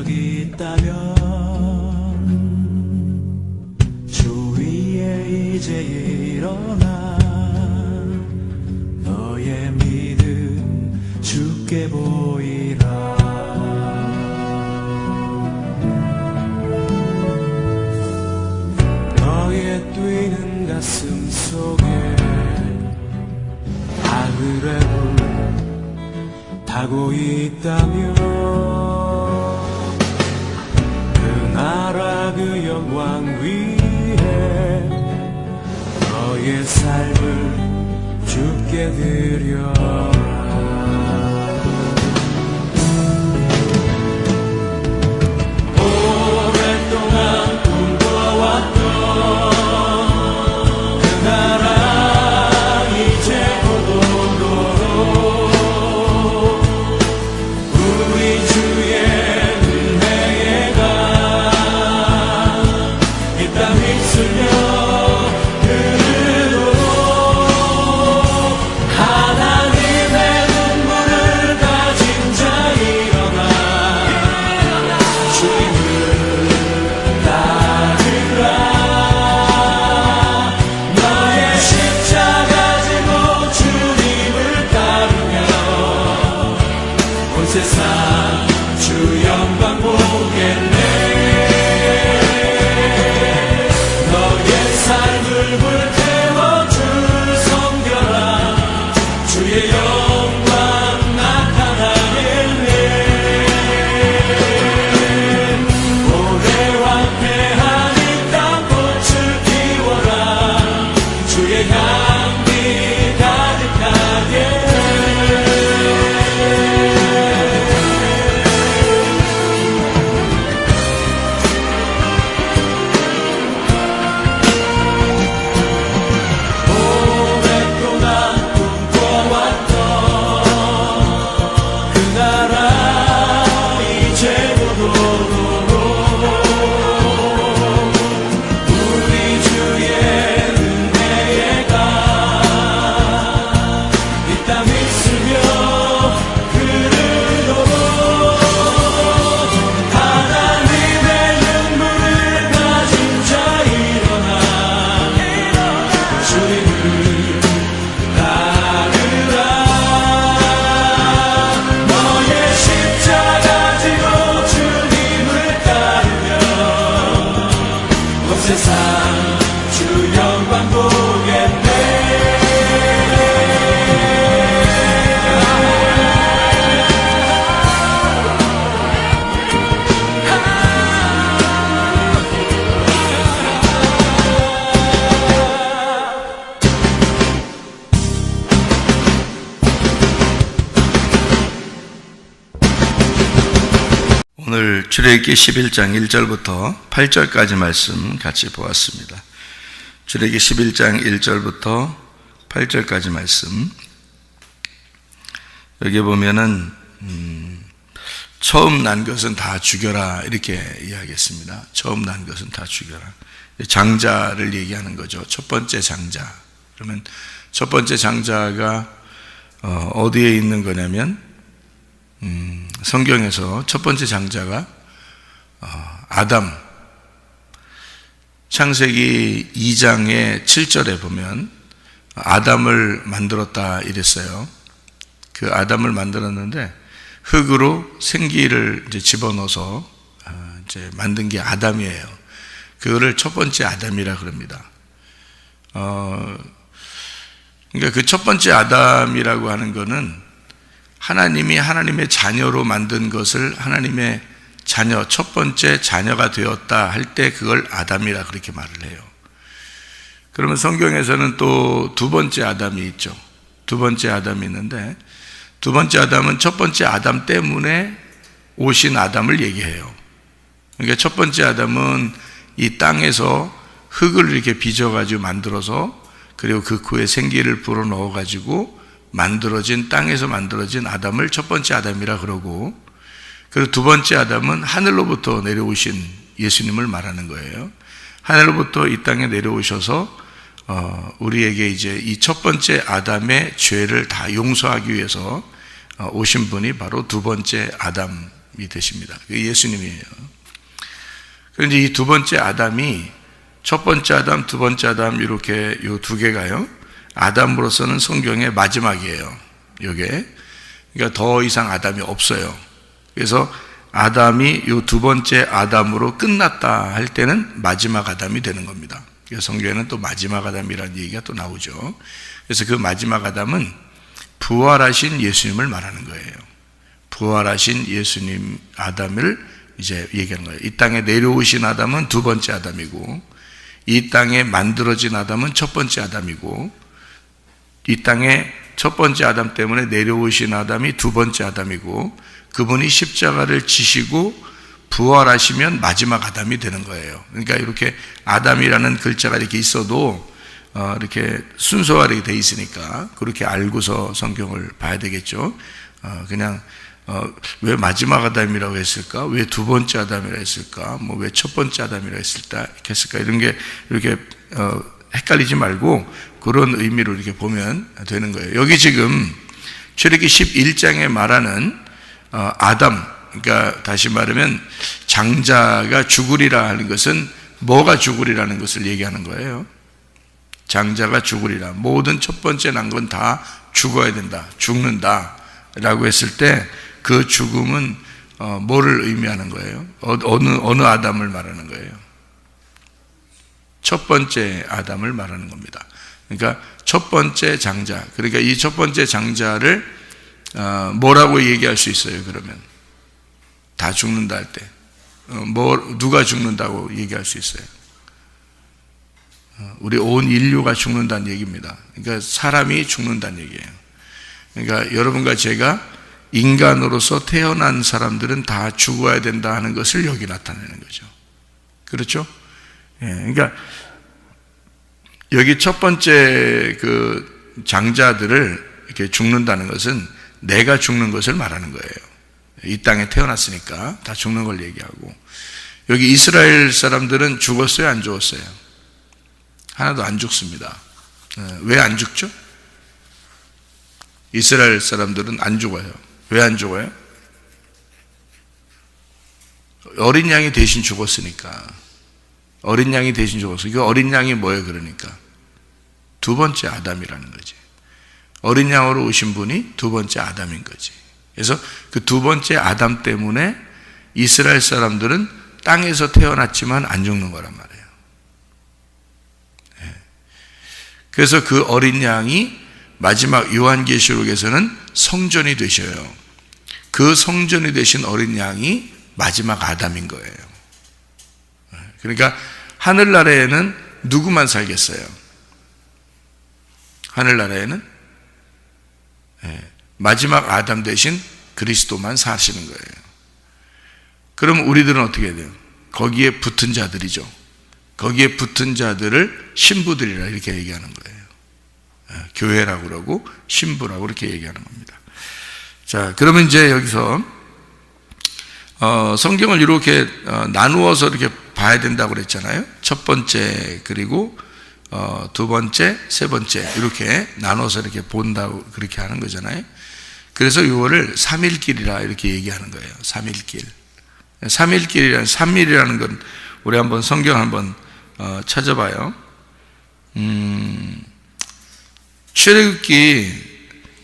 적이 있다면 주 위에 이제 일어나 너의 믿음 주께 보이라. 너의 뛰는 가슴 속에 하늘의 불 타고 있다면 그 나라 그 영광 위에 너의 삶을 주께 드려라. 오랫동안 꿈꿔왔던 그 나라 이제 곧 오도록 우리 주의 은혜가 이 땅 휩쓸며 흐르도록 하나님의 눈물을 가진 자 일어나 주님을 따르라. 너의 십자가 지고 주님을 따르며 온 세상 주 영광 보겠네. 너의 삶을 불태워 주 섬겨라. 주의 영광 나타나겠네. 오래 황폐한 이 땅 꽃을 피워라. 주의 향기 가득하게. 오랫동안 꿈꿔왔던 그 나라 이제 곧 오도록 우리 주의 은혜가 이 땅 휩쓸며 흐르도록 하나님의 눈물을 가진 자 일어나 주님을 따르라. 너의 십자가 지고 주님을 따르며 온 세상 주 영광 보겠네. 오늘 출애굽기 11장 1절부터 8절까지 말씀 같이 보았습니다. 출애굽기 11장 1절부터 8절까지 말씀. 여기 보면은 처음 난 것은 다 죽여라 이렇게 이야기했습니다. 처음 난 것은 다 죽여라. 장자를 얘기하는 거죠. 첫 번째 장자. 그러면 첫 번째 장자가 어디에 있는 거냐면 성경에서 첫 번째 장자가 아담. 창세기 2장의 7절에 보면 아담을 만들었다 이랬어요. 그 아담을 만들었는데 흙으로 생기를 이제 집어넣어서 이제 만든 게 아담이에요. 그거를 첫 번째 아담이라 그럽니다. 그러니까 그 첫 번째 아담이라고 하는 거는 하나님이 하나님의 자녀로 만든 것을 하나님의 자녀, 첫 번째 자녀가 되었다 할 때 그걸 아담이라 그렇게 말을 해요. 그러면 성경에서는 또 두 번째 아담이 있죠. 두 번째 아담이 있는데 두 번째 아담은 첫 번째 아담 때문에 오신 아담을 얘기해요. 그러니까 첫 번째 아담은 이 땅에서 흙을 이렇게 빚어가지고 만들어서 그리고 그 후에 생기를 불어넣어가지고 만들어진 땅에서 만들어진 아담을 첫 번째 아담이라 그러고, 그리고 두 번째 아담은 하늘로부터 내려오신 예수님을 말하는 거예요. 하늘로부터 이 땅에 내려오셔서 우리에게 이제 이 첫 번째 아담의 죄를 다 용서하기 위해서 오신 분이 바로 두 번째 아담 되십니다. 예수님이에요. 그런데 이 두 번째 아담이 첫 번째 아담, 두 번째 아담 이렇게 요 두 개가요. 아담으로서는 성경의 마지막이에요. 요게. 그러니까 더 이상 아담이 없어요. 그래서 아담이 요 두 번째 아담으로 끝났다 할 때는 마지막 아담이 되는 겁니다. 그래서 성경에는 또 마지막 아담이라는 얘기가 또 나오죠. 그래서 그 마지막 아담은 부활하신 예수님을 말하는 거예요. 부활하신 예수님 아담을 이제 얘기하는 거예요. 이 땅에 내려오신 아담은 두 번째 아담이고, 이 땅에 만들어진 아담은 첫 번째 아담이고, 이 땅에 첫 번째 아담 때문에 내려오신 아담이 두 번째 아담이고, 그분이 십자가를 지시고 부활하시면 마지막 아담이 되는 거예요. 그러니까 이렇게 아담이라는 글자가 이렇게 있어도 이렇게 순서가 이렇게 돼 있으니까 그렇게 알고서 성경을 봐야 되겠죠. 그냥 왜 마지막 아담이라고 했을까? 왜 두 번째 아담이라고 했을까? 뭐 왜 첫 번째 아담이라고 했을까? 이런 게 이렇게 헷갈리지 말고 그런 의미로 이렇게 보면 되는 거예요. 여기 지금 출애굽기 11장에 말하는 아담, 그러니까 다시 말하면 장자가 죽으리라 하는 것은 뭐가 죽으리라는 것을 얘기하는 거예요. 장자가 죽으리라. 모든 첫 번째 난 건 다 죽어야 된다. 죽는다. 라고 했을 때 그 죽음은 뭐를 의미하는 거예요? 어느 아담을 말하는 거예요? 첫 번째 아담을 말하는 겁니다. 그러니까 첫 번째 장자. 그러니까 이 첫 번째 장자를 뭐라고 얘기할 수 있어요, 그러면? 다 죽는다 할 때. 누가 죽는다고 얘기할 수 있어요? 우리 온 인류가 죽는다는 얘기입니다. 그러니까 사람이 죽는다는 얘기예요. 그러니까 여러분과 제가 인간으로서 태어난 사람들은 다 죽어야 된다 하는 것을 여기 나타내는 거죠. 그렇죠? 예, 그러니까 여기 첫 번째 그 장자들을 이렇게 죽는다는 것은 내가 죽는 것을 말하는 거예요. 이 땅에 태어났으니까 다 죽는 걸 얘기하고, 여기 이스라엘 사람들은 죽었어요, 안 죽었어요? 하나도 안 죽습니다. 왜 안 죽죠? 이스라엘 사람들은 안 죽어요. 왜 안 죽어요? 어린 양이 대신 죽었으니까. 어린 양이 대신 죽었어. 그 어린 양이 뭐예요, 그러니까? 두 번째 아담이라는 거지. 어린 양으로 오신 분이 두 번째 아담인 거지. 그래서 그 두 번째 아담 때문에 이스라엘 사람들은 땅에서 태어났지만 안 죽는 거란 말이에요. 그래서 그 어린 양이 마지막 요한계시록에서는 성전이 되셔요. 그 성전이 되신 어린 양이 마지막 아담인 거예요. 그러니까 하늘나라에는 누구만 살겠어요? 하늘나라에는 마지막 아담 대신 그리스도만 사시는 거예요. 그럼 우리들은 어떻게 해야 돼요? 거기에 붙은 자들이죠. 거기에 붙은 자들을 신부들이라 이렇게 얘기하는 거예요. 교회라고 그러고 신부라고 이렇게 얘기하는 겁니다. 자, 그러면 이제 여기서 성경을 이렇게 나누어서 이렇게 봐야 된다고 그랬잖아요. 첫 번째, 그리고 두 번째, 세 번째 이렇게 나눠서 이렇게 본다고 그렇게 하는 거잖아요. 그래서 이거를 삼일길이라 이렇게 얘기하는 거예요. 삼일길. 삼일길이라는, 삼일이라는 건 우리 한번 성경 한번 찾아봐요. 출애굽기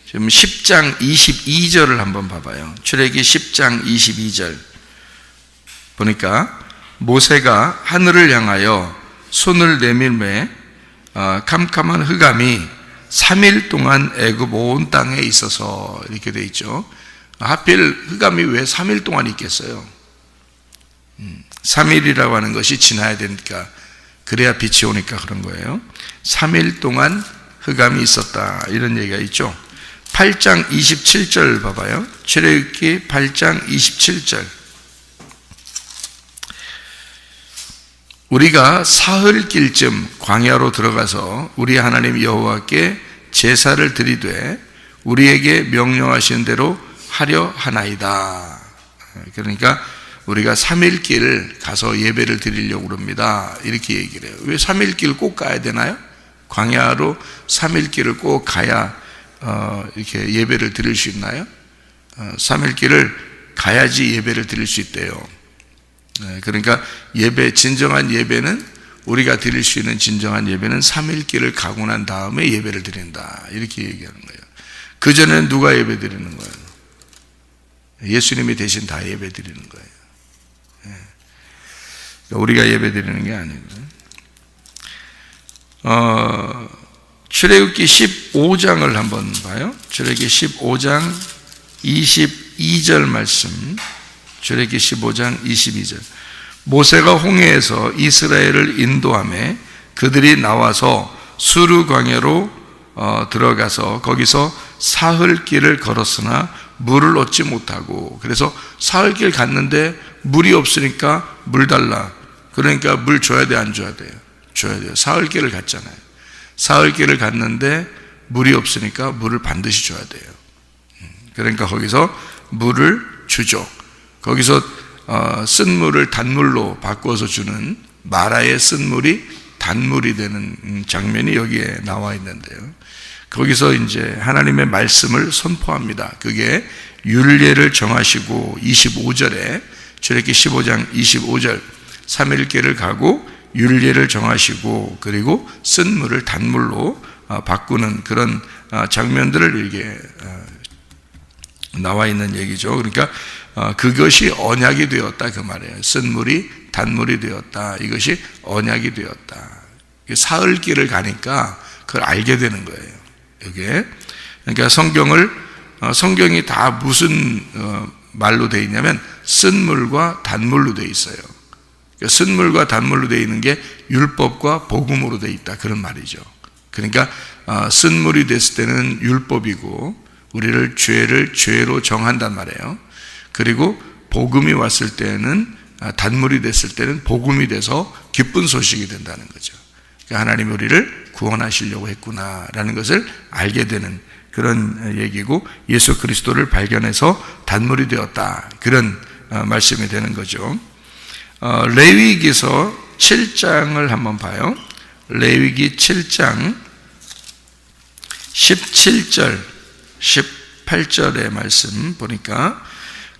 지금 10장 22절을 한번 봐봐요. 출애굽기 10장 22절 보니까 모세가 하늘을 향하여 손을 내밀매 캄캄한 흑암이 3일 동안 애굽 온 땅에 있어서 이렇게 돼 있죠. 하필 흑암이 왜 3일 동안 있겠어요? 3일이라고 하는 것이 지나야 되니까, 그래야 빛이 오니까 그런 거예요. 3일 동안 흑암이 있었다 이런 얘기가 있죠. 8장 27절 봐봐요. 출애굽기 8장 27절. 우리가 사흘길쯤 광야로 들어가서 우리 하나님 여호와께 제사를 드리되 우리에게 명령하신 대로 하려 하나이다. 그러니까 우리가 3일길 가서 예배를 드리려고 그럽니다. 이렇게 얘기를 해요. 왜 3일길 꼭 가야 되나요? 광야로 3일길을 꼭 가야 이렇게 예배를 드릴 수 있나요? 3일길을 가야지 예배를 드릴 수 있대요. 그러니까 진정한 예배는, 우리가 드릴 수 있는 진정한 예배는 3일길을 가고 난 다음에 예배를 드린다, 이렇게 얘기하는 거예요. 그전에는 누가 예배 드리는 거예요? 예수님이 대신 다 예배 드리는 거예요. 우리가 예배 드리는 게 아니고. 출애굽기 15장을 한번 봐요. 출애굽기 15장 22절 말씀. 출애굽기 15장 22절. 모세가 홍해에서 이스라엘을 인도하며 그들이 나와서 수르 광야로 들어가서 거기서 사흘길을 걸었으나 물을 얻지 못하고, 그래서 사흘길 갔는데 물이 없으니까 물 달라. 그러니까 물 줘야 돼, 안 줘야 돼요? 줘야 돼요. 사흘길을 갔잖아요. 사흘길을 갔는데 물이 없으니까 물을 반드시 줘야 돼요. 그러니까 거기서 물을 주죠. 거기서 쓴 물을 단물로 바꿔서 주는, 마라의 쓴 물이 단물이 되는 장면이 여기에 나와 있는데요. 거기서 이제 하나님의 말씀을 선포합니다. 그게 율례를 정하시고, 25절에 출애굽기 15장 25절, 3일길을 가고 율례를 정하시고, 그리고 쓴 물을 단물로 바꾸는 그런 장면들을 이게 나와 있는 얘기죠. 그러니까 그것이 언약이 되었다, 그 말이에요. 쓴 물이 단물이 되었다, 이것이 언약이 되었다. 사흘길을 가니까 그걸 알게 되는 거예요, 이게. 그러니까 성경이 다 무슨 말로 되어 있냐면 쓴 물과 단물로 되어 있어요. 쓴 물과 단물로 되어 있는 게 율법과 복음으로 되어 있다, 그런 말이죠. 그러니까 쓴 물이 됐을 때는 율법이고 우리를 죄로 정한단 말이에요. 그리고 복음이 왔을 때는, 단물이 됐을 때는 복음이 돼서 기쁜 소식이 된다는 거죠. 그러니까 하나님이 우리를 구원하시려고 했구나라는 것을 알게 되는 그런 얘기고, 예수 그리스도를 발견해서 단물이 되었다, 그런 말씀이 되는 거죠. 레위기서 7장을 한번 봐요. 레위기 7장 17절 18절의 말씀 보니까,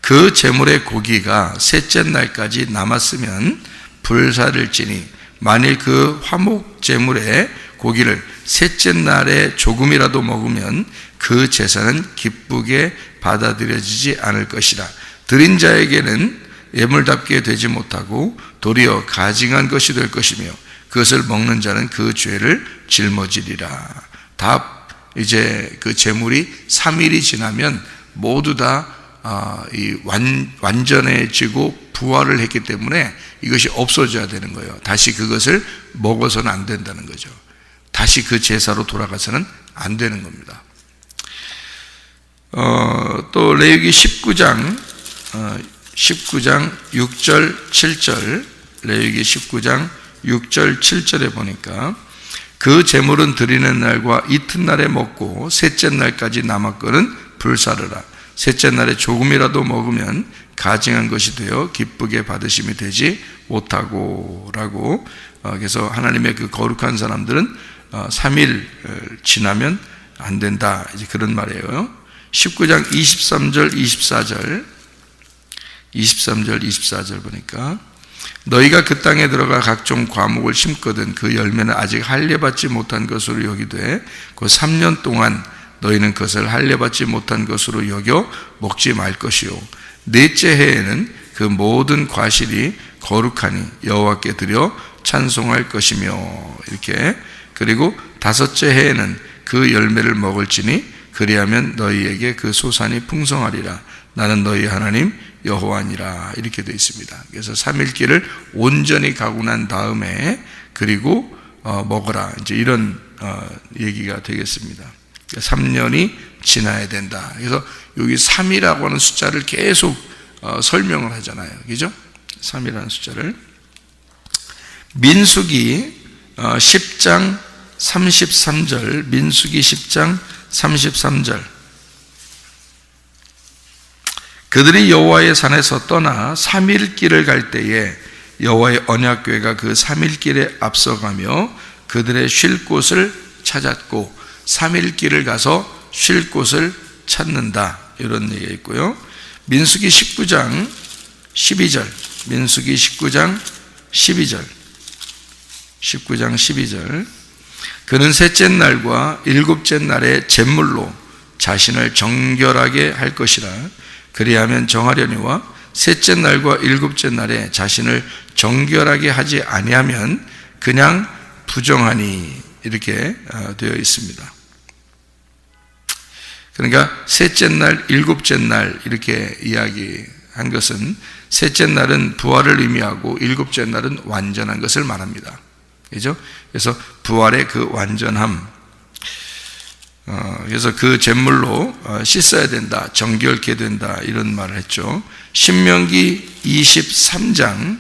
그 제물의 고기가 셋째 날까지 남았으면 불사를지니 만일 그 화목 제물의 고기를 셋째 날에 조금이라도 먹으면 그 제사는 기쁘게 받아들여지지 않을 것이라. 드린 자에게는 예물답게 되지 못하고 도리어 가증한 것이 될 것이며 그것을 먹는 자는 그 죄를 짊어지리라. 다 이제 그 제물이 3일이 지나면 모두 다 완전해지고 부활을 했기 때문에 이것이 없어져야 되는 거예요. 다시 그것을 먹어서는 안 된다는 거죠. 다시 그 제사로 돌아가서는 안 되는 겁니다. 또 레위기 19장 6절 7절, 레위기 19장 6절 7절에 보니까, 그 제물은 드리는 날과 이튿날에 먹고 셋째 날까지 남았거든 불사르라. 셋째 날에 조금이라도 먹으면 가증한 것이 되어 기쁘게 받으심이 되지 못하고 라고. 그래서 하나님의 그 거룩한 사람들은 3일 지나면 안 된다, 이제 그런 말이에요. 19장 23절 24절 보니까, 너희가 그 땅에 들어가 각종 과목을 심거든 그 열매는 아직 할례받지 못한 것으로 여기되 그 3년 동안 너희는 그것을 할례받지 못한 것으로 여겨 먹지 말 것이요, 넷째 해에는 그 모든 과실이 거룩하니 여호와께 드려 찬송할 것이며, 이렇게. 그리고 다섯째 해에는 그 열매를 먹을지니 그리하면 너희에게 그 소산이 풍성하리라. 나는 너희 하나님 여호와니라, 이렇게 되어 있습니다. 그래서 3일길을 온전히 가고 난 다음에 그리고 먹어라, 이제 이런 얘기가 되겠습니다. 3년이 지나야 된다. 그래서 여기 3이라고 하는 숫자를 계속 설명을 하잖아요, 그죠? 3이라는 숫자를. 민수기 10장 33절, 민수기 10장 33절. 그들이 여호와의 산에서 떠나 3일 길을 갈 때에 여호와의 언약궤가 그 3일 길에 앞서가며 그들의 쉴 곳을 찾았고, 3일 길을 가서 쉴 곳을 찾는다, 이런 얘기가 있고요. 민수기 19장 12절, 민수기 19장 12절, 19장 12절. 그는 셋째 날과 일곱째 날에 제물로 자신을 정결하게 할 것이라. 그리하면 정하려니와 셋째 날과 일곱째 날에 자신을 정결하게 하지 아니하면 그냥 부정하니, 이렇게 되어 있습니다. 그러니까 셋째 날, 일곱째 날 이렇게 이야기한 것은 셋째 날은 부활을 의미하고 일곱째 날은 완전한 것을 말합니다. 그죠? 그래서 부활의 그 완전함, 그래서 그 제물로 씻어야 된다, 정결케 된다, 이런 말을 했죠. 신명기 23장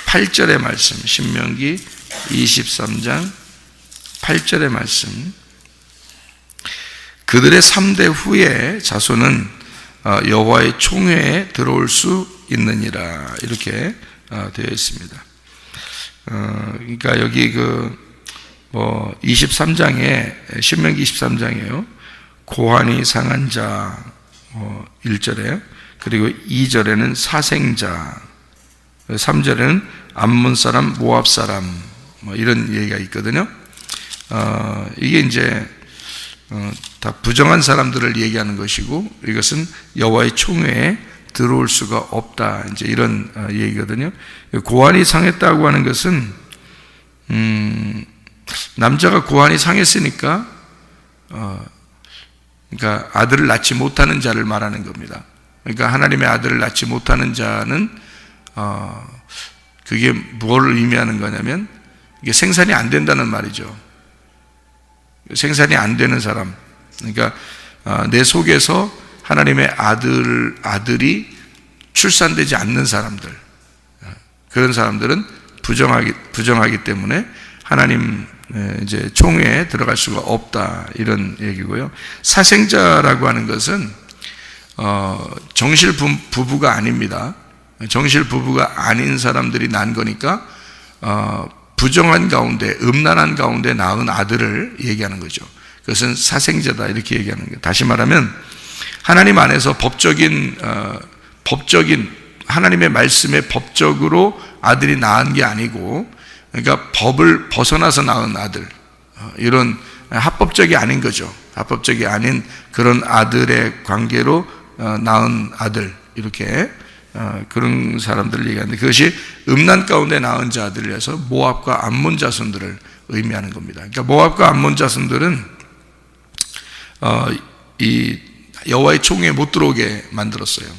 8절의 말씀, 신명기 23장 8절의 말씀. 그들의 3대 후에 자손은 여호와의 총회에 들어올 수 있느니라, 이렇게 되어 있습니다. 그러니까 여기 23장에, 신명기 23장이에요. 고환이 상한 자, 1절에, 그리고 2절에는 사생자, 3절에는 암몬 사람, 모압 사람, 이런 얘기가 있거든요. 이게 이제 다 부정한 사람들을 얘기하는 것이고, 이것은 여호와의 총회에 들어올 수가 없다, 이제 이런 얘기거든요. 고환이 상했다고 하는 것은 남자가 고환이 상했으니까 그러니까 아들을 낳지 못하는 자를 말하는 겁니다. 그러니까 하나님의 아들을 낳지 못하는 자는 그게 뭘 의미하는 거냐면 이게 생산이 안 된다는 말이죠. 생산이 안 되는 사람, 그러니까 내 속에서 하나님의 아들이 출산되지 않는 사람들, 그런 사람들은 부정하기 때문에 하나님 이제 총회에 들어갈 수가 없다, 이런 얘기고요. 사생자라고 하는 것은 정실 부부가 아닙니다. 정실 부부가 아닌 사람들이 난 거니까 부정한 가운데, 음란한 가운데 낳은 아들을 얘기하는 거죠. 그것은 사생자다, 이렇게 얘기하는 거예요. 다시 말하면 하나님 안에서 법적인 하나님의 말씀에 법적으로 아들이 낳은 게 아니고, 그러니까 법을 벗어나서 낳은 아들, 이런 합법적이 아닌 거죠. 합법적이 아닌 그런 아들의 관계로 낳은 아들, 이렇게 그런 사람들을 얘기하는데, 그것이 음란 가운데 낳은 자들이라서 모압과 암몬 자손들을 의미하는 겁니다. 그러니까 모압과 암몬 자손들은 이 여호와의 총회에 못 들어오게 만들었어요.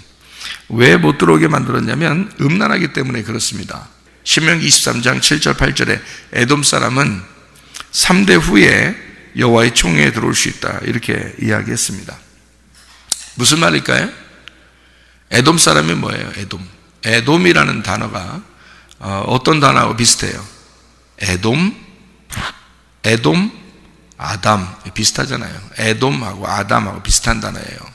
왜 못 들어오게 만들었냐면 음란하기 때문에 그렇습니다. 신명기 23장 7절 8절에 에돔 사람은 3대 후에 여호와의 총회에 들어올 수 있다, 이렇게 이야기했습니다. 무슨 말일까요? 에돔 사람이 뭐예요? 에돔이라는 단어가 어떤 단어하고 비슷해요? 에돔, 아담, 비슷하잖아요. 에돔하고 아담하고 비슷한 단어예요.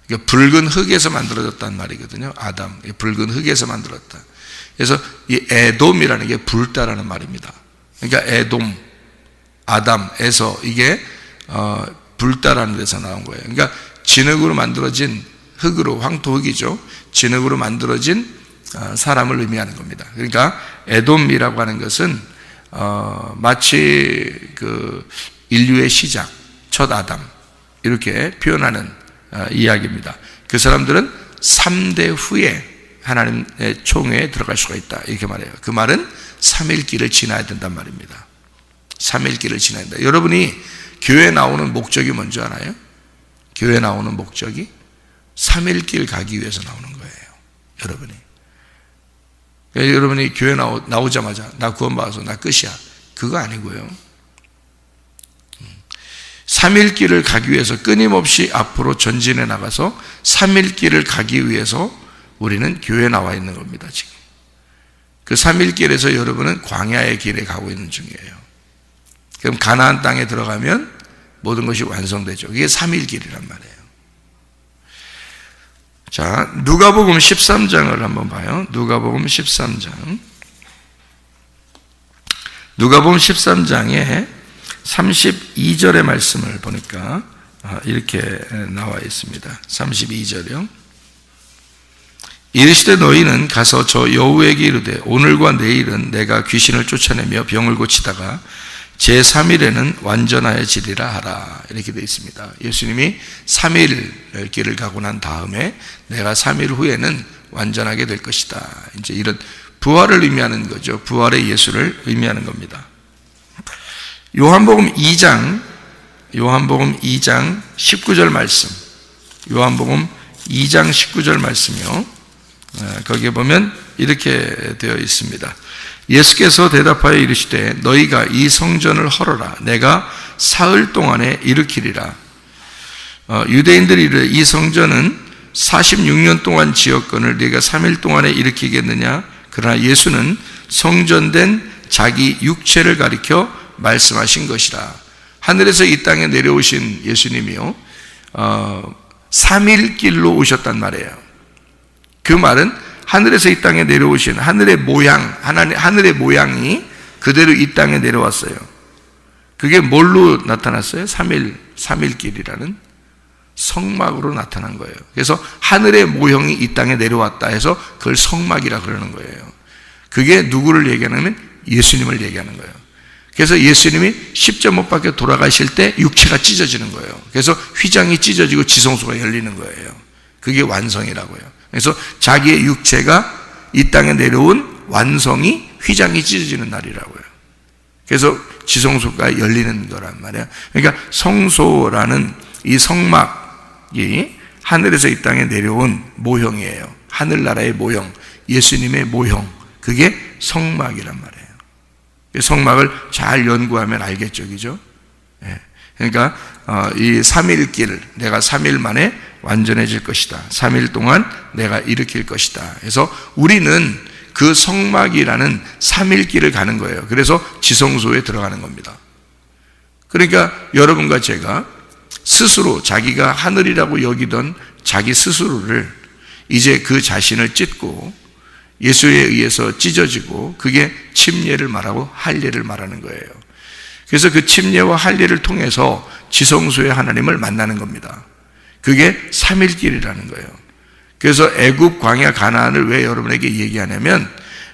그러니까 붉은 흙에서 만들어졌다는 말이거든요. 아담, 붉은 흙에서 만들었다. 그래서 이 에돔이라는 게 붉다라는 말입니다. 그러니까 에돔, 아담에서 이게 붉다라는 데서 나온 거예요. 그러니까 진흙으로 만들어진, 흙으로, 황토흙이죠. 진흙으로 만들어진 사람을 의미하는 겁니다. 그러니까 에돔이라고 하는 것은 마치 그 인류의 시작, 첫 아담, 이렇게 표현하는 이야기입니다. 그 사람들은 3대 후에 하나님의 총회에 들어갈 수가 있다, 이렇게 말해요. 그 말은 3일 길을 지나야 된단 말입니다. 3일 길을 지나야 된다. 여러분이 교회 나오는 목적이 뭔지 알아요? 교회 나오는 목적이 3일 길 가기 위해서 나오는 거예요. 여러분이. 그러니까 여러분이 교회 나오자마자 나 구원받아서 나 끝이야, 그거 아니고요. 3일 길을 가기 위해서 끊임없이 앞으로 전진해 나가서 3일 길을 가기 위해서 우리는 교회에 나와 있는 겁니다. 지금 그 3일 길에서 여러분은 광야의 길에 가고 있는 중이에요. 그럼 가나안 땅에 들어가면 모든 것이 완성되죠. 이게 3일 길이란 말이에요. 자, 누가복음 13장을 한번 봐요. 누가복음 13장. 누가복음 13장에 32절의 말씀을 보니까 이렇게 나와 있습니다. 32절이요. 이르시되 너희는 가서 저 여우에게 이르되 오늘과 내일은 내가 귀신을 쫓아내며 병을 고치다가 제3일에는 완전하여지리라 하라. 이렇게 되어 있습니다. 예수님이 3일 길을 가고 난 다음에 내가 3일 후에는 완전하게 될 것이다. 이제 이런 부활을 의미하는 거죠. 부활의 예수를 의미하는 겁니다. 요한복음 2장 19절 말씀. 요한복음 2장 19절 말씀이요. 거기에 보면 이렇게 되어 있습니다. 예수께서 대답하여 이르시되 너희가 이 성전을 헐어라. 내가 사흘 동안에 일으키리라. 유대인들이 이르되 이 성전은 46년 동안 지었거늘 네가 3일 동안에 일으키겠느냐. 그러나 예수는 성전된 자기 육체를 가리켜 말씀하신 것이라. 하늘에서 이 땅에 내려오신 예수님이요 3일 길로 오셨단 말이에요. 그 말은 하늘에서 이 땅에 내려오신 하늘의 모양, 하늘의 모양이 그대로 이 땅에 내려왔어요. 그게 뭘로 나타났어요? 3일 길이라는 성막으로 나타난 거예요. 그래서 하늘의 모형이 이 땅에 내려왔다 해서 그걸 성막이라 그러는 거예요. 그게 누구를 얘기하냐면 예수님을 얘기하는 거예요. 그래서 예수님이 십자가 못 박혀 돌아가실 때 육체가 찢어지는 거예요. 그래서 휘장이 찢어지고 지성소가 열리는 거예요. 그게 완성이라고요. 그래서 자기의 육체가 이 땅에 내려온 완성이 휘장이 찢어지는 날이라고요. 그래서 지성소가 열리는 거란 말이에요. 그러니까 성소라는 이 성막이 하늘에서 이 땅에 내려온 모형이에요. 하늘나라의 모형, 예수님의 모형, 그게 성막이란 말이에요. 성막을 잘 연구하면 알겠죠, 그죠? 그러니까 이 3일 길, 내가 3일 만에 완전해질 것이다. 3일 동안 내가 일으킬 것이다. 그래서 우리는 그 성막이라는 3일 길을 가는 거예요. 그래서 지성소에 들어가는 겁니다. 그러니까 여러분과 제가 스스로 자기가 하늘이라고 여기던 자기 스스로를 이제 그 자신을 찢고 예수에 의해서 찢어지고 그게 침례를 말하고 할례를 말하는 거예요. 그래서 그 침례와 할례를 통해서 지성소의 하나님을 만나는 겁니다. 그게 3일 길이라는 거예요. 그래서 애굽, 광야, 가나안을 왜 여러분에게 얘기하냐면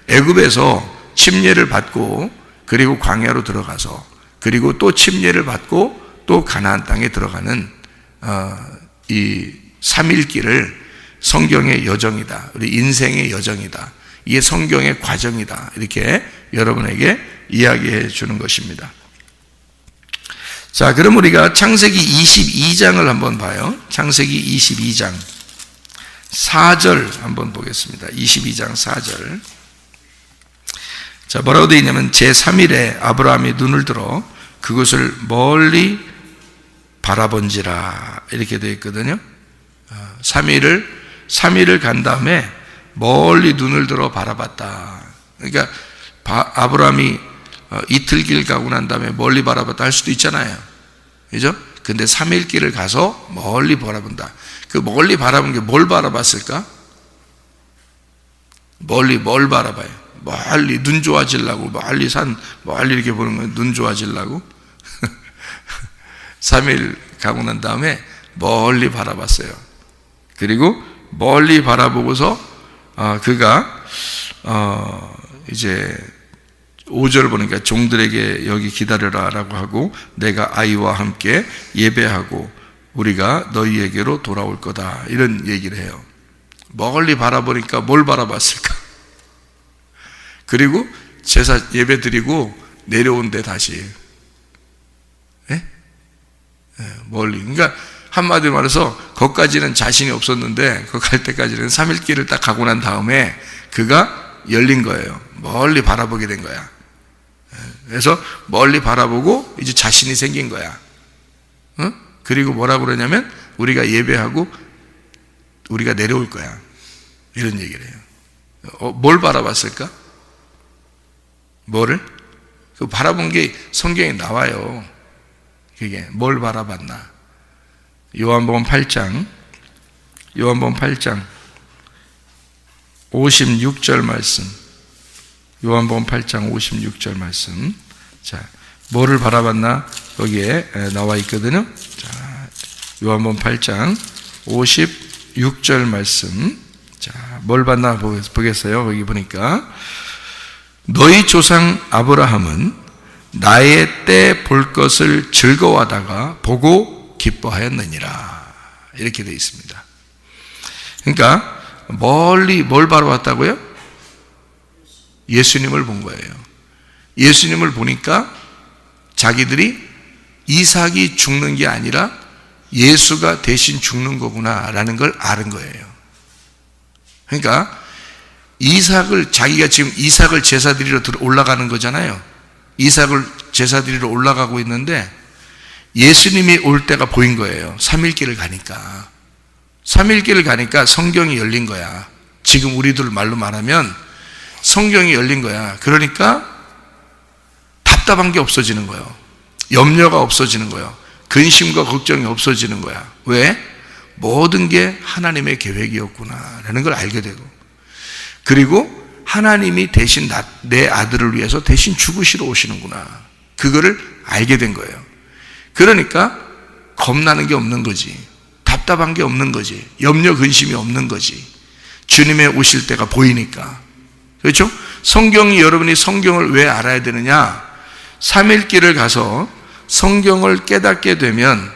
애굽에서 침례를 받고 그리고 광야로 들어가서 그리고 또 침례를 받고 또 가나안 땅에 들어가는 이 3일 길을 성경의 여정이다. 우리 인생의 여정이다. 이게 성경의 과정이다. 이렇게 여러분에게 이야기해 주는 것입니다. 자, 그럼 우리가 창세기 22장을 한번 봐요. 창세기 22장 4절 한번 보겠습니다. 22장 4절. 자, 뭐라고 되어 있냐면 제3일에 아브라함이 눈을 들어 그것을 멀리 바라본지라 이렇게 되어 있거든요. 3일을 간 다음에 멀리 눈을 들어 바라봤다. 그러니까 아브라함이 이틀 길 가고 난 다음에 멀리 바라봤다 할 수도 있잖아요. 그죠? 근데 3일 길을 가서 멀리 바라본다. 그 멀리 바라본 게 뭘 바라봤을까? 멀리 뭘 바라봐요? 멀리 눈 좋아지려고 멀리 멀리 이렇게 보는 거예요. 눈 좋아지려고 3일 가고 난 다음에 멀리 바라봤어요. 그리고 멀리 바라보고서 그가 이제 5절 보니까 종들에게 여기 기다려라 라고 하고 내가 아이와 함께 예배하고 우리가 너희에게로 돌아올 거다 이런 얘기를 해요. 멀리 바라보니까 뭘 바라봤을까? 그리고 제사 예배 드리고 내려온대 다시. 멀리. 그러니까 한마디로 말해서 거기까지는 자신이 없었는데 그 갈 때까지는 3일 길을 딱 가고 난 다음에 그가 열린 거예요. 멀리 바라보게 된 거야. 그래서 멀리 바라보고 이제 자신이 생긴 거야. 그리고 뭐라고 그러냐면 우리가 예배하고 우리가 내려올 거야. 이런 얘기를 해요. 뭘 바라봤을까? 뭐를? 그 바라본 게 성경에 나와요. 그게 뭘 바라봤나? 요한복음 8장 56절 말씀. 요한복음 8장 56절 말씀. 자, 뭐를 바라봤나? 거기에 나와 있거든요. 자, 요한복음 8장 56절 말씀. 자, 뭘 봤나 보겠어요. 거기 보니까 너희 조상 아브라함은 나의 때 볼 것을 즐거워하다가 보고 기뻐하였느니라. 이렇게 되어 있습니다. 그러니까 멀리 뭘 바라봤다고요? 예수님을 본 거예요. 예수님을 보니까 자기들이 이삭이 죽는 게 아니라 예수가 대신 죽는 거구나라는 걸 아는 거예요. 그러니까 자기가 지금 이삭을 제사 드리러 올라가는 거잖아요. 이삭을 제사 드리러 올라가고 있는데 예수님이 올 때가 보인 거예요. 3일길을 가니까. 3일길을 가니까 성경이 열린 거야. 지금 우리들 말로 말하면 성경이 열린 거야. 그러니까 답답한 게 없어지는 거예요. 염려가 없어지는 거예요. 근심과 걱정이 없어지는 거야. 왜? 모든 게 하나님의 계획이었구나라는 걸 알게 되고, 그리고 하나님이 대신 내 아들을 위해서 대신 죽으시러 오시는구나, 그거를 알게 된 거예요. 그러니까 겁나는 게 없는 거지, 답답한 게 없는 거지, 염려 근심이 없는 거지. 주님의 오실 때가 보이니까. 그렇죠? 여러분이 성경을 왜 알아야 되느냐? 3일길을 가서 성경을 깨닫게 되면,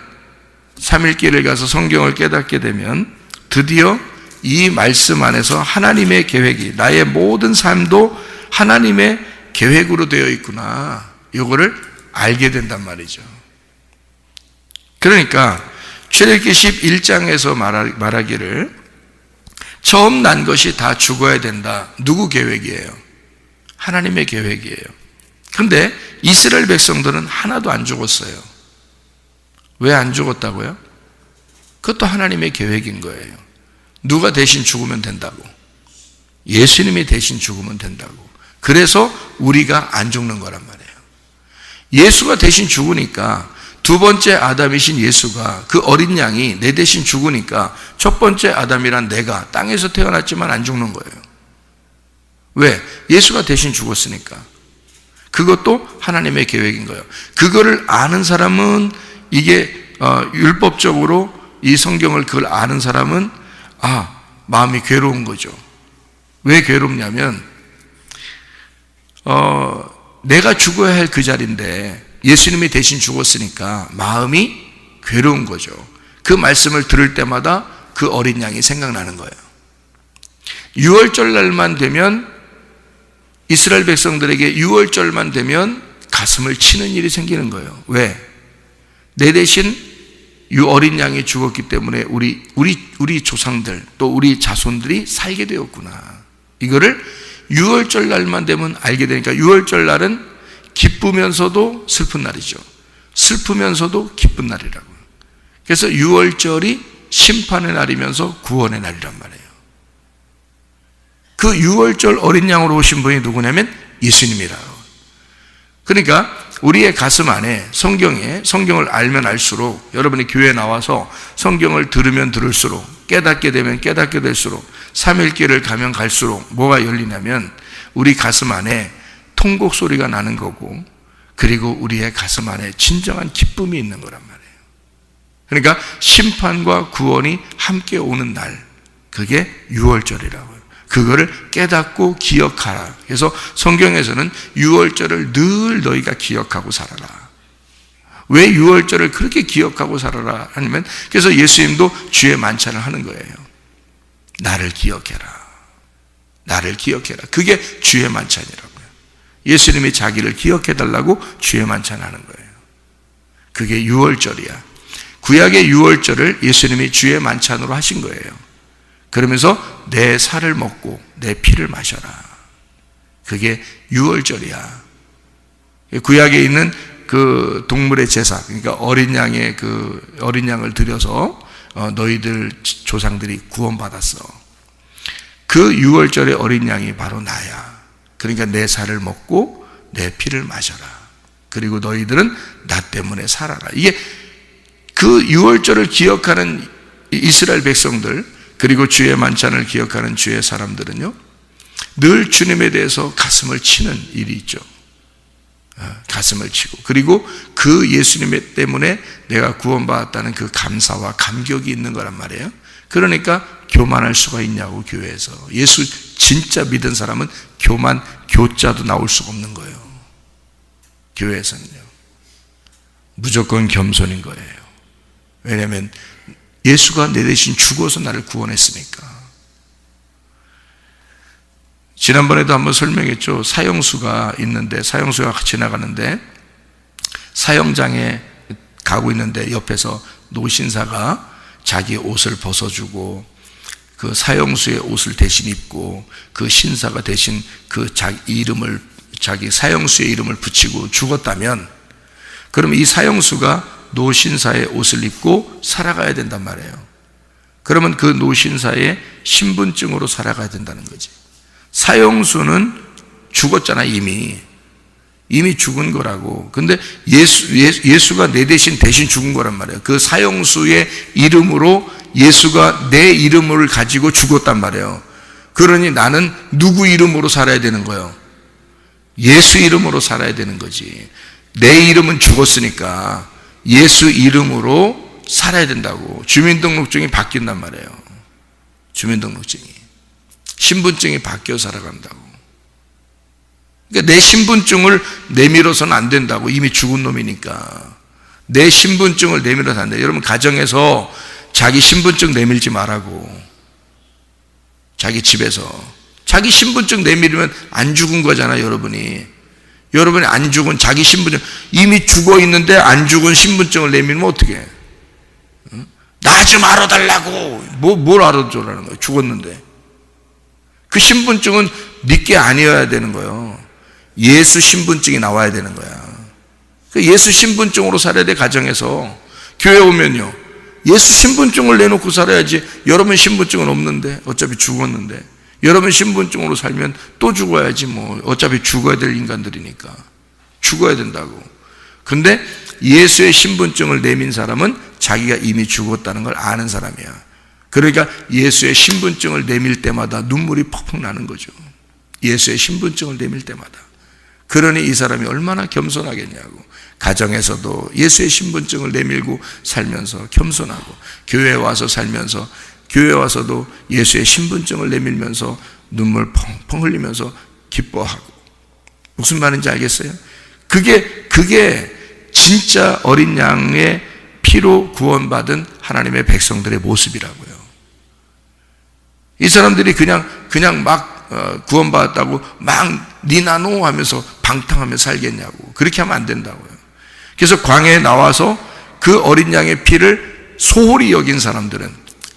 3일길을 가서 성경을 깨닫게 되면 드디어 이 말씀 안에서 하나님의 계획이, 나의 모든 삶도 하나님의 계획으로 되어 있구나, 이거를 알게 된단 말이죠. 그러니까 출애굽기 11장에서 말하기를 처음 난 것이 다 죽어야 된다. 누구 계획이에요? 하나님의 계획이에요. 그런데 이스라엘 백성들은 하나도 안 죽었어요. 왜 안 죽었다고요? 그것도 하나님의 계획인 거예요. 누가 대신 죽으면 된다고? 예수님이 대신 죽으면 된다고. 그래서 우리가 안 죽는 거란 말이에요. 예수가 대신 죽으니까, 두 번째 아담이신 예수가, 그 어린 양이 내 대신 죽으니까 첫 번째 아담이란 내가 땅에서 태어났지만 안 죽는 거예요. 왜? 예수가 대신 죽었으니까. 그것도 하나님의 계획인 거예요. 그거를 아는 사람은, 이게 율법적으로 이 성경을 그걸 아는 사람은 마음이 괴로운 거죠. 왜 괴롭냐면 내가 죽어야 할 그 자리인데 예수님이 대신 죽었으니까 마음이 괴로운 거죠. 그 말씀을 들을 때마다 그 어린 양이 생각나는 거예요. 6월절 날만 되면, 이스라엘 백성들에게 6월절만 되면 가슴을 치는 일이 생기는 거예요. 왜? 내 대신 이 어린 양이 죽었기 때문에 우리 조상들, 또 우리 자손들이 살게 되었구나, 이거를 6월절 날만 되면 알게 되니까, 6월절 날은 기쁘면서도 슬픈 날이죠. 슬프면서도 기쁜 날이라고. 그래서 6월절이 심판의 날이면서 구원의 날이란 말이에요. 그 6월절 어린 양으로 오신 분이 누구냐면 예수님이라고. 그러니까 우리의 가슴 안에 성경을 알면 알수록, 여러분이 교회에 나와서 성경을 들으면 들을수록, 깨닫게 되면 깨닫게 될수록, 3일길을 가면 갈수록 뭐가 열리냐면 우리 가슴 안에 통곡 소리가 나는 거고, 그리고 우리의 가슴 안에 진정한 기쁨이 있는 거란 말이에요. 그러니까 심판과 구원이 함께 오는 날, 그게 6월절이라고요. 그거를 깨닫고 기억하라. 그래서 성경에서는 6월절을 늘 너희가 기억하고 살아라. 왜 6월절을 그렇게 기억하고 살아라 하냐면, 그래서 예수님도 주의 만찬을 하는 거예요. 나를 기억해라, 나를 기억해라. 그게 주의 만찬이라고요. 예수님이 자기를 기억해달라고 주의 만찬을 하는 거예요. 그게 6월절이야. 구약의 6월절을 예수님이 주의 만찬으로 하신 거예요. 그러면서 내 살을 먹고 내 피를 마셔라. 그게 6월절이야. 구약에 있는 그 동물의 제사, 그러니까 어린 양을 들여서 너희들 조상들이 구원받았어. 그 6월절의 어린 양이 바로 나야. 그러니까 내 살을 먹고 내 피를 마셔라. 그리고 너희들은 나 때문에 살아라. 이게 그 6월절을 기억하는 이스라엘 백성들, 그리고 주의 만찬을 기억하는 주의 사람들은요, 늘 주님에 대해서 가슴을 치는 일이 있죠. 가슴을 치고, 그리고 그 예수님 때문에 내가 구원받았다는 그 감사와 감격이 있는 거란 말이에요. 그러니까 교만할 수가 있냐고. 교회에서 예수 진짜 믿은 사람은 교만, 교자도 나올 수가 없는 거예요. 교회에서는요, 무조건 겸손인 거예요. 왜냐하면 예수가 내 대신 죽어서 나를 구원했으니까. 지난번에도 한번 설명했죠. 사형수가 있는데, 사형수가 지나가는데 사형장에 가고 있는데 옆에서 노신사가 자기 옷을 벗어주고 그 사형수의 옷을 대신 입고 그 신사가 대신 그 자기 사형수의 이름을 붙이고 죽었다면, 그러면 이 사형수가 노신사의 옷을 입고 살아가야 된단 말이에요. 그러면 그 노신사의 신분증으로 살아가야 된다는 거지. 사형수는 죽었잖아. 이미 죽은 거라고. 근데 예수가 내 대신 죽은 거란 말이에요. 그 사형수의 이름으로 예수가 내 이름을 가지고 죽었단 말이에요. 그러니 나는 누구 이름으로 살아야 되는 거예요? 예수 이름으로 살아야 되는 거지. 내 이름은 죽었으니까 예수 이름으로 살아야 된다고. 주민등록증이 바뀐단 말이에요. 주민등록증이, 신분증이 바뀌어 살아간다고. 그러니까 내 신분증을 내밀어서는 안 된다고. 이미 죽은 놈이니까 내 신분증을 내밀어서 안 돼. 여러분, 가정에서 자기 신분증 내밀지 말라고. 자기 집에서 자기 신분증 내밀면 안 죽은 거잖아. 여러분이 안 죽은 자기 신분증, 이미 죽어 있는데 안 죽은 신분증을 내밀면 어떻게? 나 좀 알아달라고. 뭘 알아줘라는 거야? 죽었는데. 그 신분증은 네게 아니어야 되는 거예요. 예수 신분증이 나와야 되는 거야. 예수 신분증으로 살아야 돼. 가정에서. 교회 오면요, 예수 신분증을 내놓고 살아야지. 여러분 신분증은 없는데, 어차피 죽었는데 여러분 신분증으로 살면 또 죽어야지. 어차피 죽어야 될 인간들이니까 죽어야 된다고. 근데 예수의 신분증을 내민 사람은 자기가 이미 죽었다는 걸 아는 사람이야. 그러니까 예수의 신분증을 내밀 때마다 눈물이 퍽퍽 나는 거죠. 예수의 신분증을 내밀 때마다. 그러니 이 사람이 얼마나 겸손하겠냐고. 가정에서도 예수의 신분증을 내밀고 살면서 겸손하고, 교회에 와서 살면서 교회에 와서도 예수의 신분증을 내밀면서 눈물 펑펑 흘리면서 기뻐하고. 무슨 말인지 알겠어요? 그게 진짜 어린 양의 피로 구원받은 하나님의 백성들의 모습이라고요. 이 사람들이 그냥 막 구원받았다고 막 니나노 하면서 방탕하며 살겠냐고. 그렇게 하면 안 된다고요. 그래서 광야에 나와서 그 어린 양의 피를 소홀히 여긴 사람들은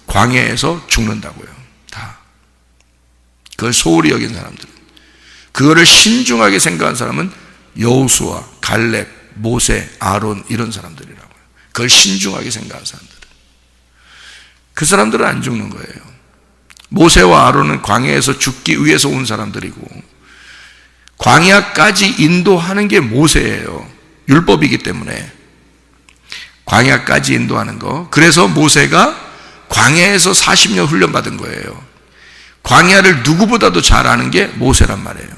광야에서 죽는다고요. 다. 그걸 소홀히 여긴 사람들은. 그거를 신중하게 생각한 사람은 여호수아, 갈렙, 모세, 아론, 이런 사람들이라고요. 그걸 신중하게 생각한 사람들은. 그 사람들은 안 죽는 거예요. 모세와 아론은 광야에서 죽기 위해서 온 사람들이고, 광야까지 인도하는 게 모세예요. 율법이기 때문에 광야까지 인도하는 거. 그래서 모세가 광야에서 40년 훈련받은 거예요. 광야를 누구보다도 잘 아는 게 모세란 말이에요.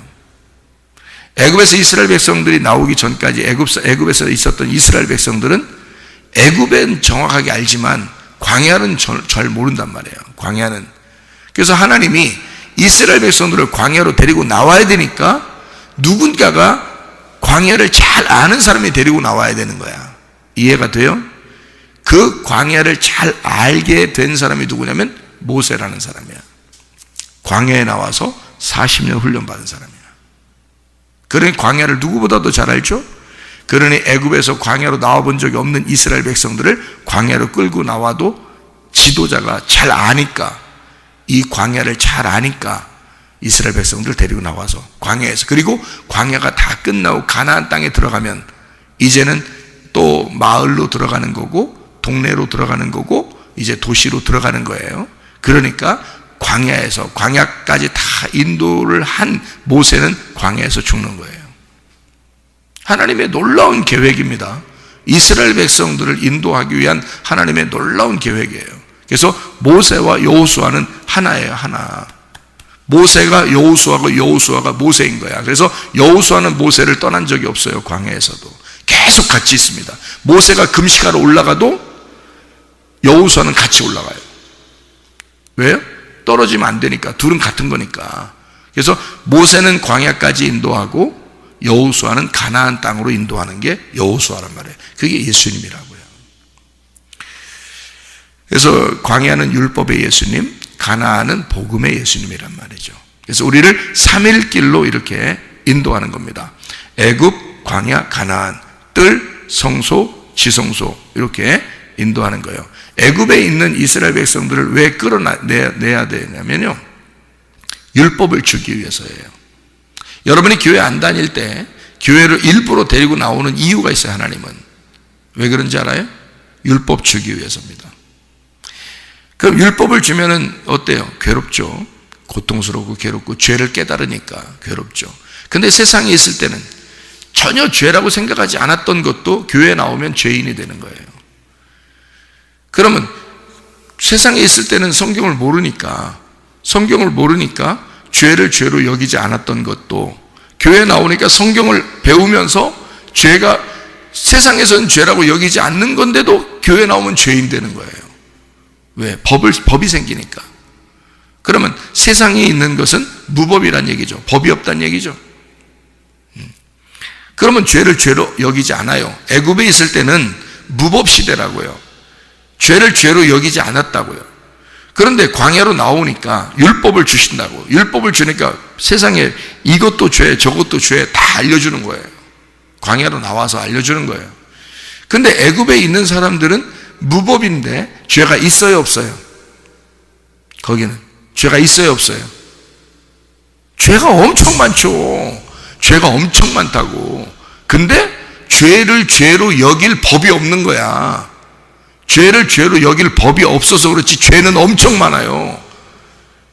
애굽에서 이스라엘 백성들이 나오기 전까지 애굽에서 있었던 이스라엘 백성들은 애굽은 정확하게 알지만 광야는 잘 모른단 말이에요. 광야는. 그래서 하나님이 이스라엘 백성들을 광야로 데리고 나와야 되니까 누군가가 광야를 잘 아는 사람이 데리고 나와야 되는 거야. 이해가 돼요? 그 광야를 잘 알게 된 사람이 누구냐면 모세라는 사람이야. 광야에 나와서 40년 훈련받은 사람이야. 그러니 광야를 누구보다도 잘 알죠? 그러니 애굽에서 광야로 나와본 적이 없는 이스라엘 백성들을 광야로 끌고 나와도 지도자가 잘 아니까, 이 광야를 잘 아니까 이스라엘 백성들을 데리고 나와서 광야에서, 그리고 광야가 다 끝나고 가나안 땅에 들어가면 이제는 또 마을로 들어가는 거고 동네로 들어가는 거고 이제 도시로 들어가는 거예요. 그러니까 광야에서, 광야까지 다 인도를 한 모세는 광야에서 죽는 거예요. 하나님의 놀라운 계획입니다. 이스라엘 백성들을 인도하기 위한 하나님의 놀라운 계획이에요. 그래서 모세와 여호수아는 하나예요. 하나. 모세가 여호수아고 여호수아가 모세인 거야. 그래서 여호수아는 모세를 떠난 적이 없어요. 광야에서도 계속 같이 있습니다. 모세가 금식하러 올라가도 여호수아는 같이 올라가요. 왜요? 떨어지면 안 되니까. 둘은 같은 거니까. 그래서 모세는 광야까지 인도하고 여호수아는 가나안 땅으로 인도하는 게 여호수아란 말이에요. 그게 예수님이라고요. 그래서 광야는 율법의 예수님, 가나안은 복음의 예수님이란 말이죠. 그래서 우리를 3일 길로 이렇게 인도하는 겁니다. 애굽, 광야, 가나안, 뜰, 성소, 지성소 이렇게 인도하는 거예요. 애굽에 있는 이스라엘 백성들을 왜 끌어내야 되냐면요, 율법을 주기 위해서예요. 여러분이 교회 안 다닐 때 교회를 일부러 데리고 나오는 이유가 있어요. 하나님은 왜 그런지 알아요? 율법 주기 위해서입니다. 그럼 율법을 주면은 어때요? 괴롭죠. 고통스럽고 괴롭고 죄를 깨달으니까 괴롭죠. 근데 세상에 있을 때는 전혀 죄라고 생각하지 않았던 것도 교회에 나오면 죄인이 되는 거예요. 그러면 세상에 있을 때는 성경을 모르니까 죄를 죄로 여기지 않았던 것도 교회에 나오니까 성경을 배우면서 죄가 세상에서는 죄라고 여기지 않는 건데도 교회에 나오면 죄인 되는 거예요. 왜? 법이 생기니까. 그러면 세상에 있는 것은 무법이란 얘기죠. 법이 없다는 얘기죠. 그러면 죄를 죄로 여기지 않아요. 애굽에 있을 때는 무법 시대라고요. 죄를 죄로 여기지 않았다고요. 그런데 광야로 나오니까 율법을 주신다고. 율법을 주니까 세상에 이것도 죄, 저것도 죄 다 알려주는 거예요. 광야로 나와서 알려주는 거예요. 근데 애굽에 있는 사람들은 무법인데 죄가 있어요, 없어요? 거기는 죄가 있어요, 없어요? 죄가 엄청 많죠. 죄가 엄청 많다고. 근데 죄를 죄로 여길 법이 없는 거야. 죄를 죄로 여길 법이 없어서 그렇지 죄는 엄청 많아요.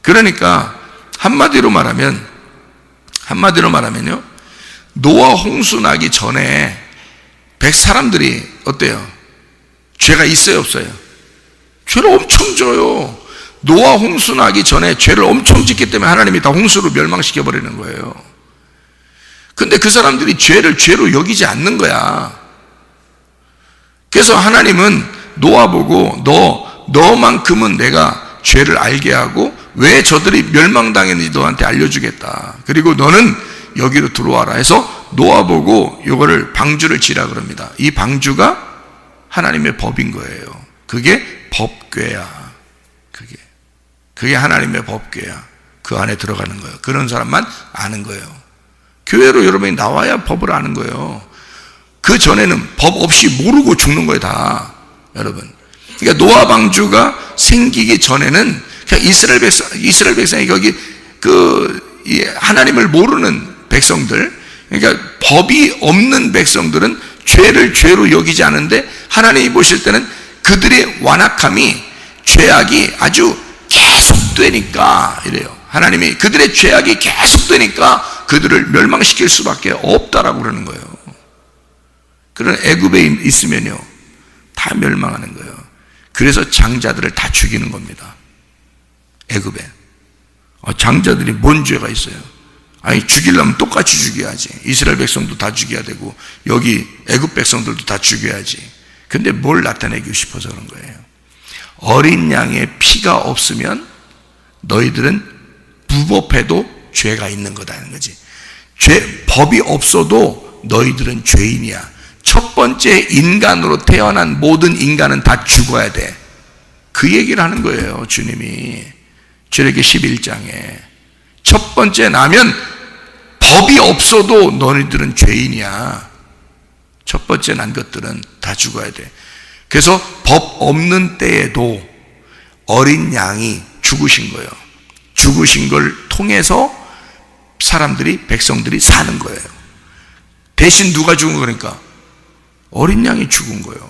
그러니까 한마디로 말하면요, 노아 홍수 나기 전에 사람들이 어때요? 죄가 있어요, 없어요? 죄를 엄청 져요. 노아 홍수 나기 전에 죄를 엄청 짓기 때문에 하나님이 다 홍수로 멸망시켜 버리는 거예요. 근데 그 사람들이 죄를 죄로 여기지 않는 거야. 그래서 하나님은 노아 보고 너만큼은 내가 죄를 알게 하고 왜 저들이 멸망당했는지 너한테 알려주겠다. 그리고 너는 여기로 들어와라 해서 노아 보고 이거를 방주를 지라 그럽니다. 이 방주가 하나님의 법인 거예요. 그게 법궤야. 그게 하나님의 법궤야. 그 안에 들어가는 거예요. 그런 사람만 아는 거예요. 교회로 여러분이 나와야 법을 아는 거예요. 그 전에는 법 없이 모르고 죽는 거예요, 다. 여러분. 그러니까 노아 방주가 생기기 전에는 그냥 이스라엘 백성이 거기 하나님을 모르는 백성들, 그러니까 법이 없는 백성들은 죄를 죄로 여기지 않은데 하나님이 보실 때는 그들의 완악함이 죄악이 아주 계속되니까 이래요. 하나님이 그들의 죄악이 계속되니까 그들을 멸망시킬 수밖에 없다라고 그러는 거예요. 그런 애굽에 있으면요 다 멸망하는 거예요. 그래서 장자들을 다 죽이는 겁니다. 애굽에 장자들이 뭔 죄가 있어요? 아니 죽이려면 똑같이 죽여야지. 이스라엘 백성도 다 죽여야 되고 여기 애굽 백성들도 다 죽여야지. 근데 뭘 나타내고 싶어서 그런 거예요. 어린 양의 피가 없으면 너희들은 무법해도 죄가 있는 거다는 거지. 법이 없어도 너희들은 죄인이야. 첫 번째 인간으로 태어난 모든 인간은 다 죽어야 돼. 그 얘기를 하는 거예요, 주님이. 출애굽기 11장에. 첫 번째 나면 법이 없어도 너희들은 죄인이야. 첫 번째 난 것들은 다 죽어야 돼. 그래서 법 없는 때에도 어린 양이 죽으신 거예요. 죽으신 걸 통해서 백성들이 사는 거예요. 대신 누가 죽은 거니까? 어린 양이 죽은 거예요.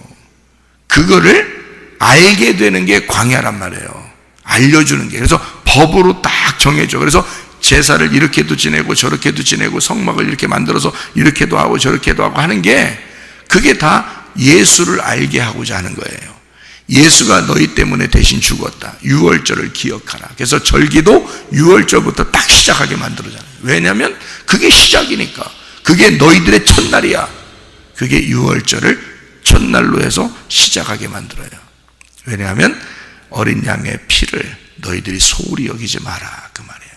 그거를 알게 되는 게 광야란 말이에요. 알려주는 게. 그래서 법으로 딱 정해져. 그래서 제사를 이렇게도 지내고 저렇게도 지내고 성막을 이렇게 만들어서 이렇게도 하고 저렇게도 하고 하는 게 그게 다 예수를 알게 하고자 하는 거예요. 예수가 너희 때문에 대신 죽었다. 유월절을 기억하라. 그래서 절기도 유월절부터 딱 시작하게 만들어잖아요. 왜냐하면 그게 시작이니까. 그게 너희들의 첫날이야. 그게 유월절을 첫날로 해서 시작하게 만들어요. 왜냐하면 어린 양의 피를 너희들이 소홀히 여기지 마라, 그 말이에요.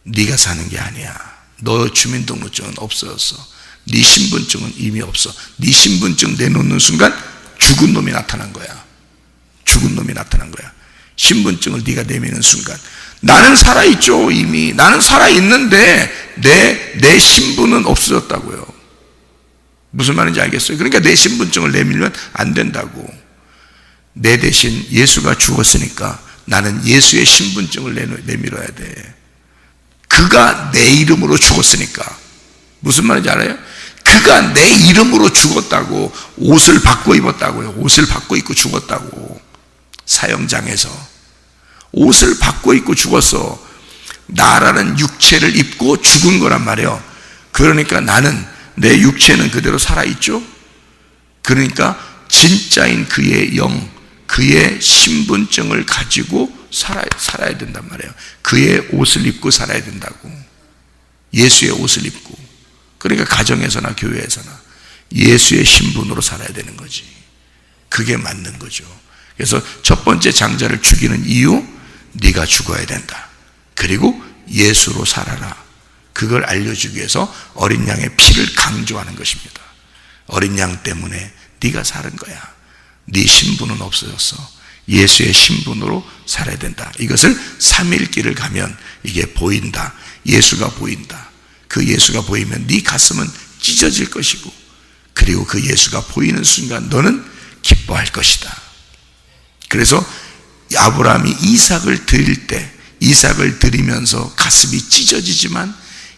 네가 사는 게 아니야. 너 주민등록증은 없어졌어. 네 신분증은 이미 없어. 네 신분증 내놓는 순간 죽은 놈이 나타난 거야. 죽은 놈이 나타난 거야. 신분증을 네가 내미는 순간 나는 살아있죠. 이미 나는 살아있는데 내 신분은 없어졌다고요. 무슨 말인지 알겠어요? 그러니까 내 신분증을 내밀면 안 된다고. 내 대신 예수가 죽었으니까 나는 예수의 신분증을 내밀어야 돼. 그가 내 이름으로 죽었으니까. 무슨 말인지 알아요? 그가 내 이름으로 죽었다고. 옷을 바꿔 입었다고요. 옷을 바꿔 입고 죽었다고. 사형장에서 옷을 바꿔 입고 죽었어. 나라는 육체를 입고 죽은 거란 말이에요. 그러니까 나는 내 육체는 그대로 살아있죠. 그러니까 진짜인 그의 영, 그의 신분증을 가지고 살아야 된단 말이에요. 그의 옷을 입고 살아야 된다고. 예수의 옷을 입고. 그러니까 가정에서나 교회에서나 예수의 신분으로 살아야 되는 거지. 그게 맞는 거죠. 그래서 첫 번째 장자를 죽이는 이유, 네가 죽어야 된다. 그리고 예수로 살아라. 그걸 알려주기 위해서 어린 양의 피를 강조하는 것입니다. 어린 양 때문에 네가 사는 거야. 네 신분은 없어졌어. 예수의 신분으로 살아야 된다. 이것을 3일길을 가면 이게 보인다. 예수가 보인다. 그 예수가 보이면 네 가슴은 찢어질 것이고, 그리고 그 예수가 보이는 순간 너는 기뻐할 것이다. 그래서 아브라함이 이삭을 드릴 때 이삭을 드리면서 가슴이 찢어지지만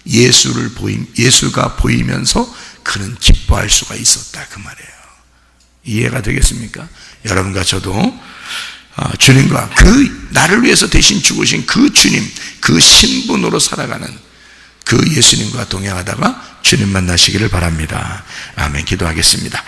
예수가 보이면서 그는 기뻐할 수가 있었다, 그 말이에요. 이해가 되겠습니까? 여러분과 저도 주님과 그 나를 위해서 대신 죽으신 그 주님, 그 신분으로 살아가는 그 예수님과 동행하다가 주님 만나시기를 바랍니다. 아멘. 기도하겠습니다.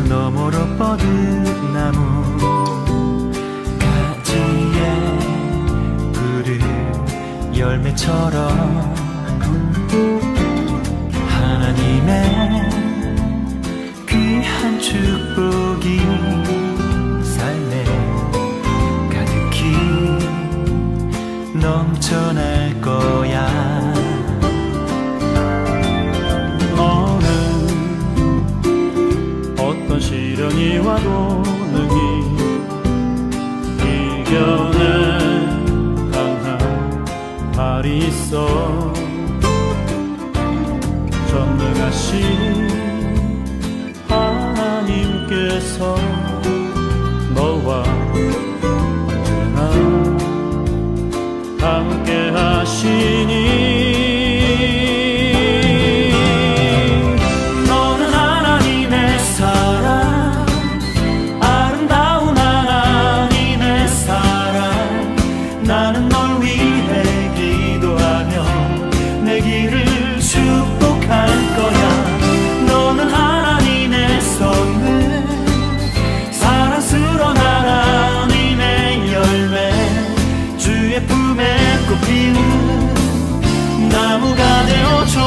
너머로 뻗은 나무 가지에 푸른 열매처럼 하나님의 귀한 축복이 삶에 가득히 넘쳐날 거야. 어떤 시련이 와도 능히 이겨낼 강한 발이 있어. 전능하신 하나님께서 너와 언제나 함께 하시니 나무가 되어줘.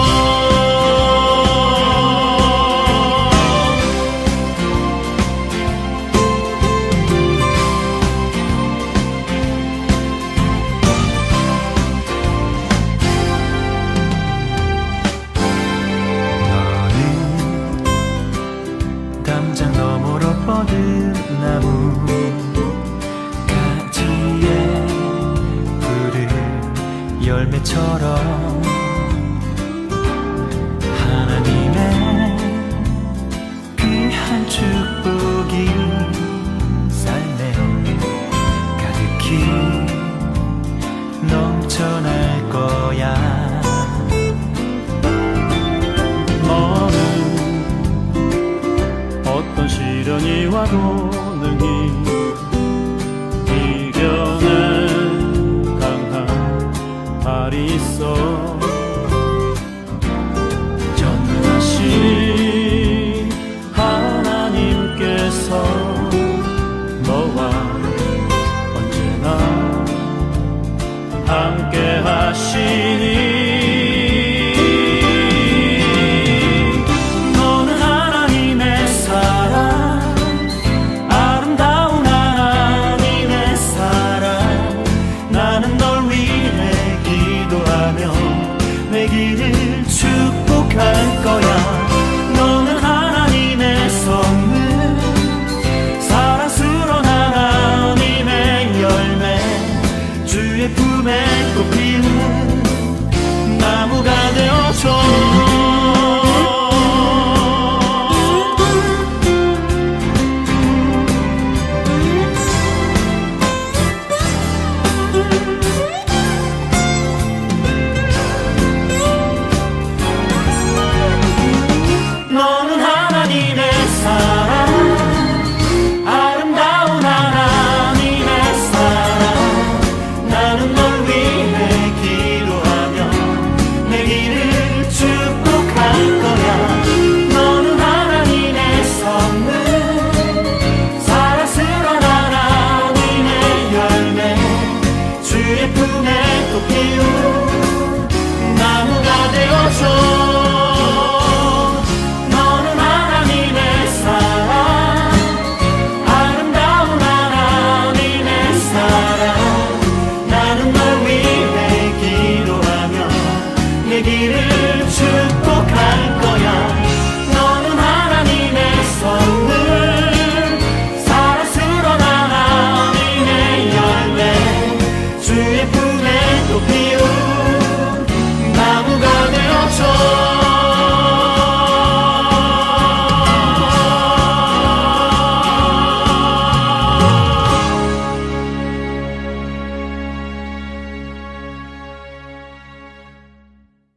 너는 담장 너머로 뻗은 나무 가지에 푸른 열매처럼